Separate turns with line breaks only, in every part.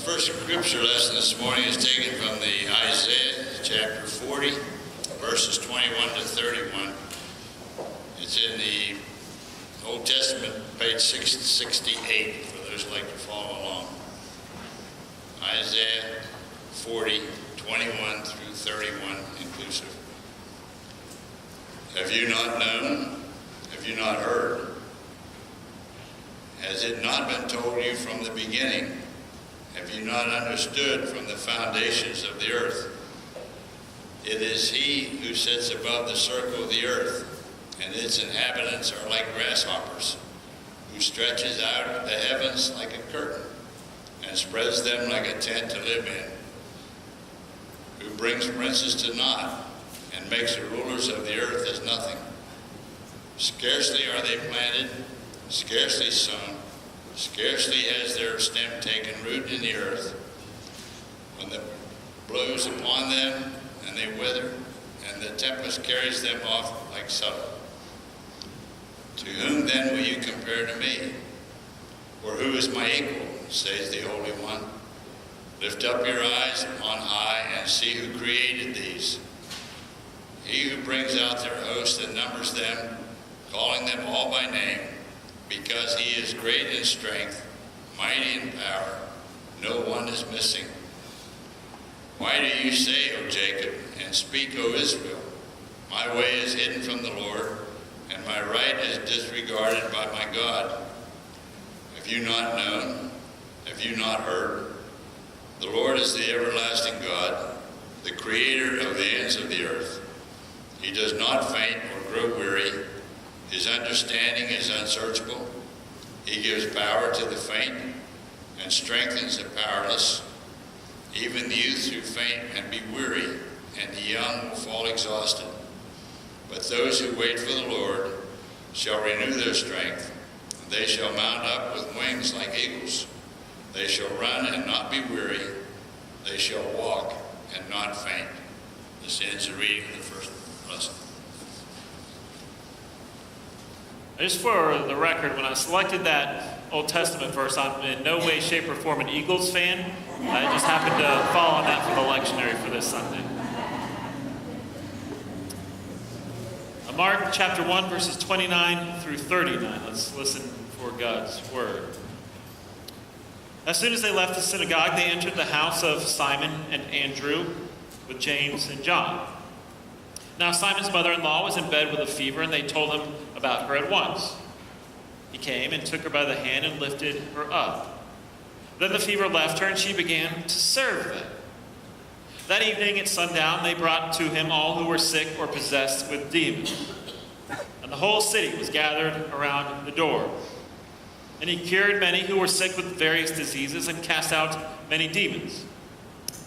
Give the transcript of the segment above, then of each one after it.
First scripture lesson this morning is taken from the Isaiah chapter 40, verses 21 to 31. It's in the Old Testament, page 668, for those who like to follow along. Isaiah 40, 21 through 31 inclusive. Have you not known? Have you not heard? Has it not been told you from the beginning? Have you not understood from the foundations of the earth? It is he who sits above the circle of the earth, and its inhabitants are like grasshoppers, who stretches out the heavens like a curtain, and spreads them like a tent to live in, who brings princes to naught, and makes the rulers of the earth as nothing. Scarcely are they planted, scarcely sown, scarcely has their stem taken root in the earth, when the blows upon them, and they wither, and the tempest carries them off like summer. To whom then will you compare to me? Or who is my equal, says the Holy One? Lift up your eyes on high and see who created these. He who brings out their host and numbers them, calling them all by name, because he is great in strength, mighty in power, no one is missing. Why do you say, O Jacob, and speak, O Israel, my way is hidden from the Lord, and my right is disregarded by my God? Have you not known? Have you not heard? The Lord is the everlasting God, the creator of the ends of the earth. He does not faint or grow weary. His understanding is unsearchable. He gives power to the faint and strengthens the powerless. Even the youth who faint and be weary, and the young will fall exhausted. But those who wait for the Lord shall renew their strength. They shall mount up with wings like eagles. They shall run and not be weary. They shall walk and not faint. This ends the reading of the first lesson.
Just for the record, when I selected that Old Testament verse, I'm in no way, shape, or form an Eagles fan. I just happened to fall on that for the lectionary for this Sunday. Mark chapter 1, verses 29 through 39. Let's listen for God's word. As soon as they left the synagogue, they entered the house of Simon and Andrew with James and John. Now Simon's mother-in-law was in bed with a fever, and they told him about her at once. He came and took her by the hand and lifted her up. Then the fever left her, and she began to serve them. That evening at sundown, they brought to him all who were sick or possessed with demons. And the whole city was gathered around the door. And he cured many who were sick with various diseases and cast out many demons.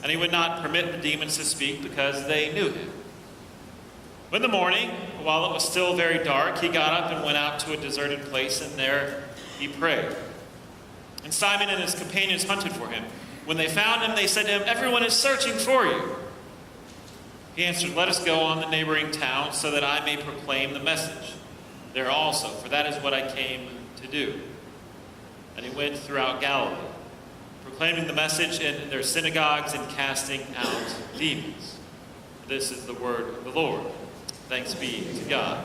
And he would not permit the demons to speak because they knew him. In the morning, while it was still very dark, he got up and went out to a deserted place, and there he prayed. And Simon and his companions hunted for him. When they found him, they said to him, "Everyone is searching for you." He answered, "Let us go on the neighboring town so that I may proclaim the message there also, for that is what I came to do." And he went throughout Galilee, proclaiming the message in their synagogues and casting out demons. This is the word of the Lord. Thanks be to God.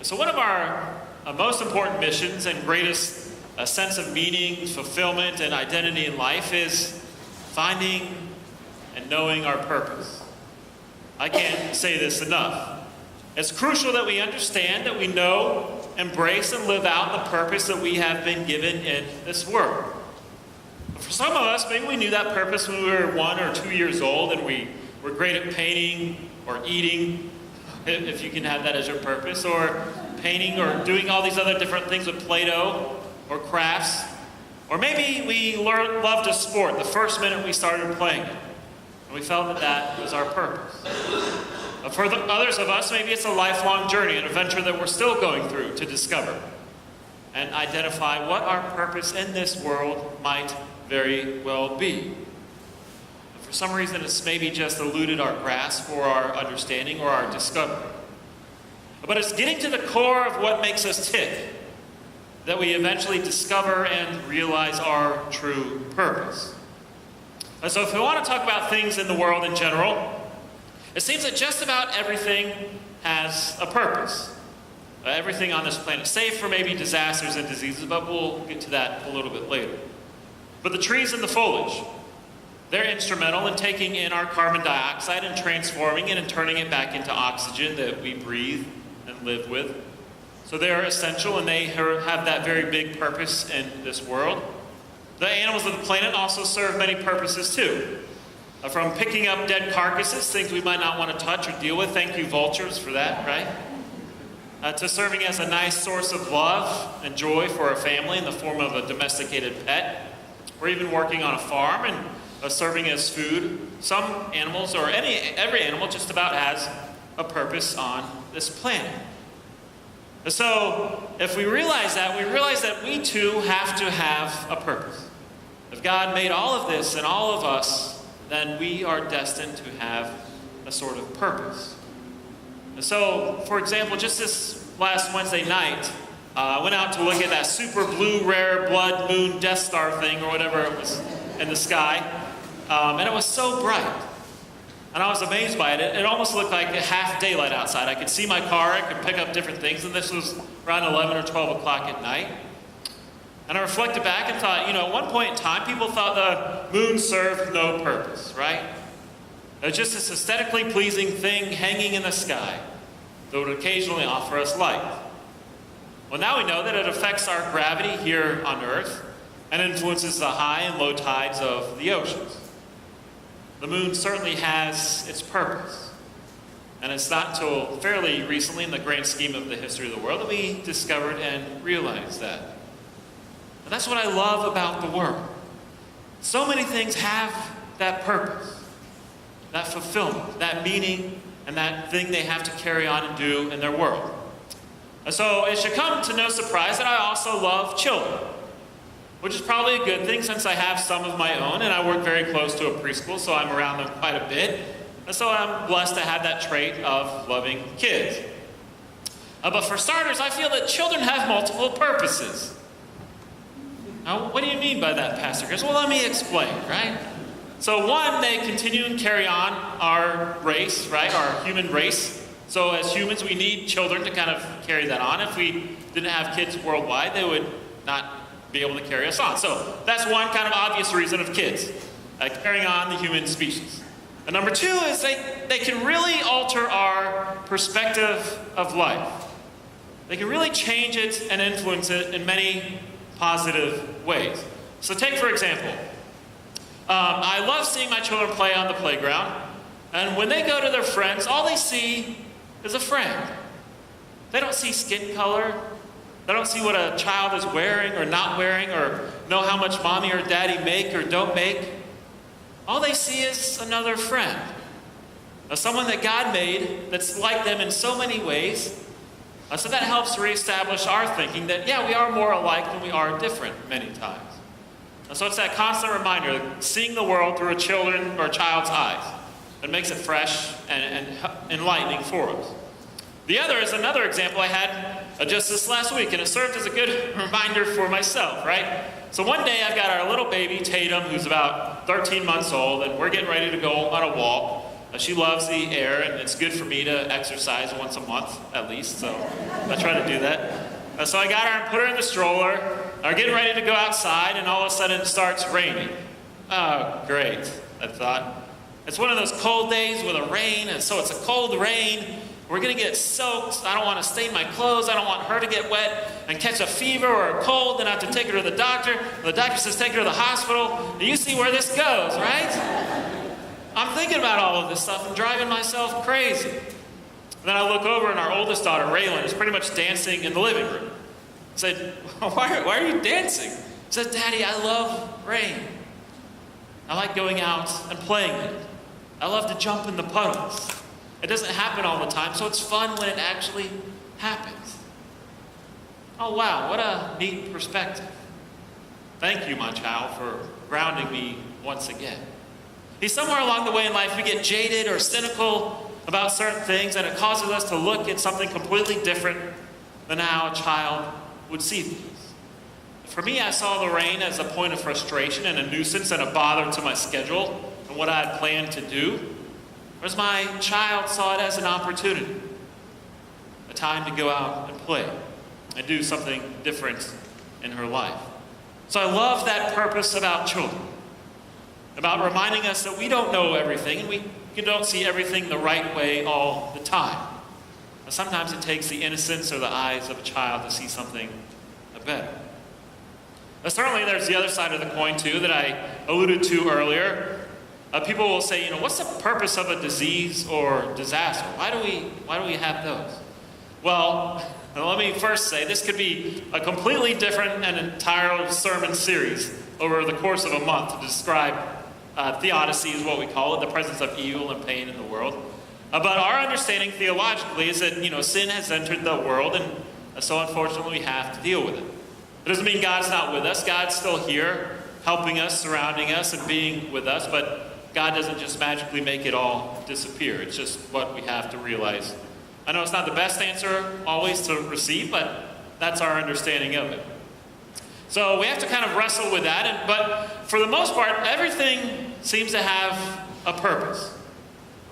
So one of our most important missions and greatest sense of meaning, fulfillment, and identity in life is finding and knowing our purpose. I can't say this enough. It's crucial that we understand, that we know, embrace, and live out the purpose that we have been given in this world. For some of us, maybe we knew that purpose when we were 1 or 2 years old, and we were great at painting or eating, if you can have that as your purpose, or painting or doing all these other different things with Play-Doh or crafts. Or maybe we loved a sport the first minute we started playing it, and we felt that that was our purpose. For others of us, maybe it's a lifelong journey, an adventure that we're still going through to discover and identify what our purpose in this world might very well be. For some reason, it's maybe just eluded our grasp or our understanding or our discovery. But it's getting to the core of what makes us tick that we eventually discover and realize our true purpose. And so if we want to talk about things in the world in general, it seems that just about everything has a purpose. Everything on this planet, save for maybe disasters and diseases, but we'll get to that a little bit later. But the trees and the foliage, they're instrumental in taking in our carbon dioxide and transforming it and turning it back into oxygen that we breathe and live with. So they are essential, and they have that very big purpose in this world. The animals of the planet also serve many purposes too. From picking up dead carcasses, things we might not want to touch or deal with. Thank you, vultures, for that, right? To serving as a nice source of love and joy for a family in the form of a domesticated pet, or even working on a farm and serving as food. Some animals, or every animal, just about has a purpose on this planet. And so, if we realize that we too have to have a purpose. If God made all of this and all of us, then we are destined to have a sort of purpose. And so, for example, just this last Wednesday night, I went out to look at that super blue rare blood moon Death Star thing, or whatever it was in the sky. And it was so bright. And I was amazed by it. It almost looked like a half daylight outside. I could see my car, I could pick up different things, and this was around 11 or 12 o'clock at night. And I reflected back and thought, at one point in time, people thought the moon served no purpose, right? It was just this aesthetically pleasing thing hanging in the sky that would occasionally offer us light. Well, now we know that it affects our gravity here on Earth and influences the high and low tides of the oceans. The moon certainly has its purpose. And it's not until fairly recently in the grand scheme of the history of the world that we discovered and realized that. And that's what I love about the world. So many things have that purpose, that fulfillment, that meaning, and that thing they have to carry on and do in their world. And so it should come to no surprise that I also love children, which is probably a good thing since I have some of my own, and I work very close to a preschool, so I'm around them quite a bit. And so I'm blessed to have that trait of loving kids. But for starters, I feel that children have multiple purposes. Now, what do you mean by that, Pastor Chris? Well, let me explain, right? So one, they continue and carry on our race, right? Our human race. So as humans, we need children to kind of carry that on. If we didn't have kids worldwide, they would not be able to carry us on. So that's one kind of obvious reason of kids, carrying on the human species. And number two is they can really alter our perspective of life. They can really change it and influence it in many positive ways. So take, for example, I love seeing my children play on the playground. And when they go to their friends, all they see is a friend. They don't see skin color. They don't see what a child is wearing or not wearing, or know how much mommy or daddy make or don't make. All they see is another friend. Someone that God made that's like them in so many ways. So that helps reestablish our thinking that, yeah, we are more alike than we are different many times. And so it's that constant reminder, seeing the world through a child's eyes. It makes it fresh and enlightening for us. The other is another example I had just this last week, and it served as a good reminder for myself, right? So one day I've got our little baby, Tatum, who's about 13 months old, and we're getting ready to go on a walk. She loves the air, and it's good for me to exercise once a month, at least, so I try to do that. So I got her and put her in the stroller. We're getting ready to go outside, and all of a sudden it starts raining. Oh, great, I thought. It's one of those cold days with a rain, and so it's a cold rain. We're going to get soaked. I don't want to stain my clothes. I don't want her to get wet and catch a fever or a cold and have to take her to the doctor. The doctor says take her to the hospital. And you see where this goes, right? I'm thinking about all of this stuff and driving myself crazy. And then I look over and our oldest daughter, Raylan, is pretty much dancing in the living room. I said, why are you dancing? She said, Daddy, I love rain. I like going out and playing in it. I love to jump in the puddles. It doesn't happen all the time, so it's fun when it actually happens. Oh, wow, what a neat perspective. Thank you, my child, for grounding me once again. Somewhere along the way in life, we get jaded or cynical about certain things, and it causes us to look at something completely different than how a child would see things. For me, I saw the rain as a point of frustration and a nuisance and a bother to my schedule and what I had planned to do, whereas my child saw it as an opportunity, a time to go out and play and do something different in her life. So I love that purpose about children, about reminding us that we don't know everything and we don't see everything the right way all the time. But sometimes it takes the innocence or the eyes of a child to see something better. But certainly there's the other side of the coin too that I alluded to earlier. People will say, what's the purpose of a disease or disaster? Why do we have those? Well, let me first say this could be a completely different and entire sermon series over the course of a month to describe theodicy is what we call it, the presence of evil and pain in the world. But our understanding theologically is that, sin has entered the world, and so unfortunately we have to deal with it. It doesn't mean God's not with us. God's still here, helping us, surrounding us, and being with us, but God doesn't just magically make it all disappear. It's just what we have to realize. I know it's not the best answer always to receive, but that's our understanding of it. So we have to kind of wrestle with that, but for the most part, everything seems to have a purpose.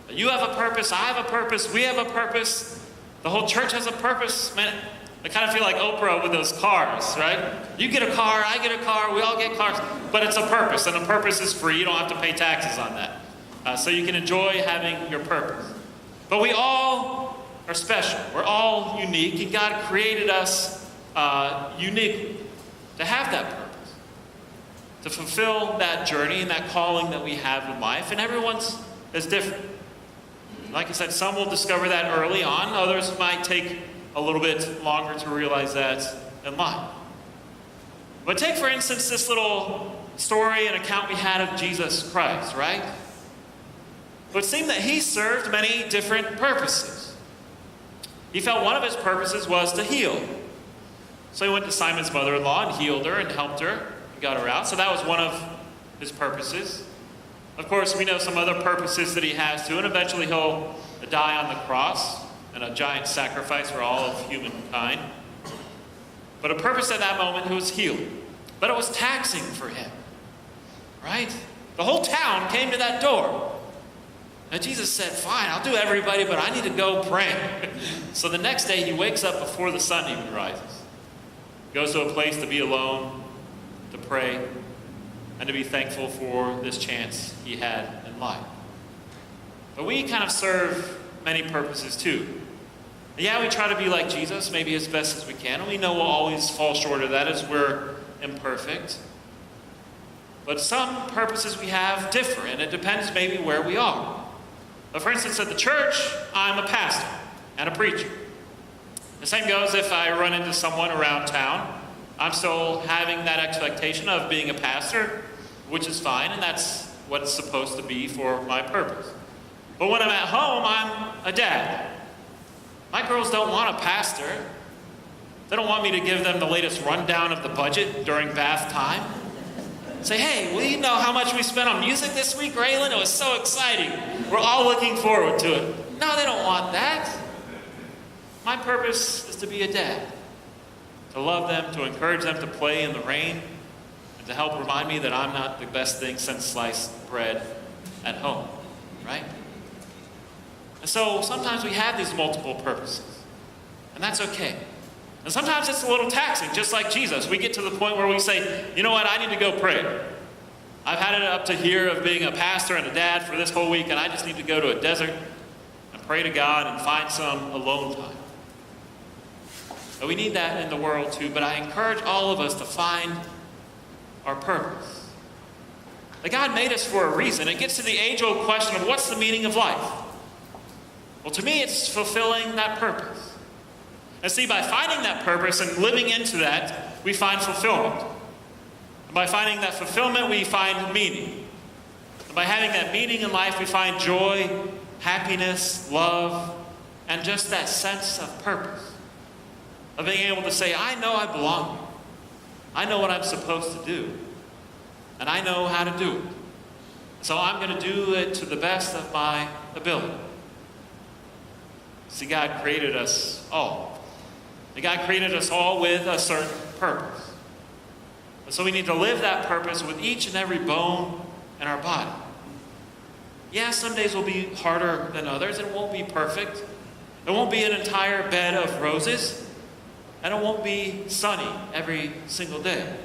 You have a purpose, I have a purpose, we have a purpose, the whole church has a purpose. Man, I kind of feel like Oprah with those cars, right? You get a car, I get a car, we all get cars, but it's a purpose, and the purpose is free. You don't have to pay taxes on that. So you can enjoy having your purpose. But we all are special. We're all unique, and God created us uniquely to have that purpose, to fulfill that journey and that calling that we have in life, and everyone's is different. Like I said, some will discover that early on, others might take a little bit longer to realize that in life. But take, for instance, this little story and account we had of Jesus Christ, right? It would seem that he served many different purposes. He felt one of his purposes was to heal. So he went to Simon's mother-in-law and healed her and helped her and got her out. So that was one of his purposes. Of course, we know some other purposes that he has too, and eventually he'll die on the cross and a giant sacrifice for all of humankind. But a purpose at that moment, he was healed. But it was taxing for him, right? The whole town came to that door. And Jesus said, fine, I'll do everybody, but I need to go pray. So the next day he wakes up before the sun even rises. Goes to a place to be alone, to pray, and to be thankful for this chance he had in life. But we kind of serve many purposes too. Yeah, we try to be like Jesus, maybe as best as we can, and we know we'll always fall short of that as we're imperfect. But some purposes we have differ, and it depends maybe where we are. But for instance, at the church, I'm a pastor and a preacher. The same goes if I run into someone around town. I'm still having that expectation of being a pastor, which is fine, and that's what it's supposed to be for my purpose. But when I'm at home, I'm a dad. My girls don't want a pastor. They don't want me to give them the latest rundown of the budget during bath time. Say, hey, well, you know how much we spent on music this week, Raylan? It was so exciting. We're all looking forward to it. No, they don't want that. My purpose is to be a dad, to love them, to encourage them to play in the rain, and to help remind me that I'm not the best thing since sliced bread at home, right? And so sometimes we have these multiple purposes, and that's okay. And sometimes it's a little taxing, just like Jesus. We get to the point where we say, you know what, I need to go pray. I've had it up to here of being a pastor and a dad for this whole week, and I just need to go to a desert and pray to God and find some alone time. But we need that in the world too, but I encourage all of us to find our purpose. That God made us for a reason. It gets to the age-old question of what's the meaning of life? Well, to me, it's fulfilling that purpose. And see, by finding that purpose and living into that, we find fulfillment. And by finding that fulfillment, we find meaning. And by having that meaning in life, we find joy, happiness, love, and just that sense of purpose. Of being able to say, I know I belong here. I know what I'm supposed to do. And I know how to do it. So I'm going to do it to the best of my ability. See, God created us all. And God created us all with a certain purpose. And so we need to live that purpose with each and every bone in our body. Yeah, some days will be harder than others. It won't be perfect. It won't be an entire bed of roses. And it won't be sunny every single day.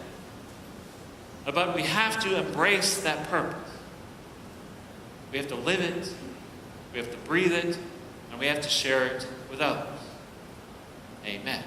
But we have to embrace that purpose. We have to live it. We have to breathe it. And we have to share it with others. Amen.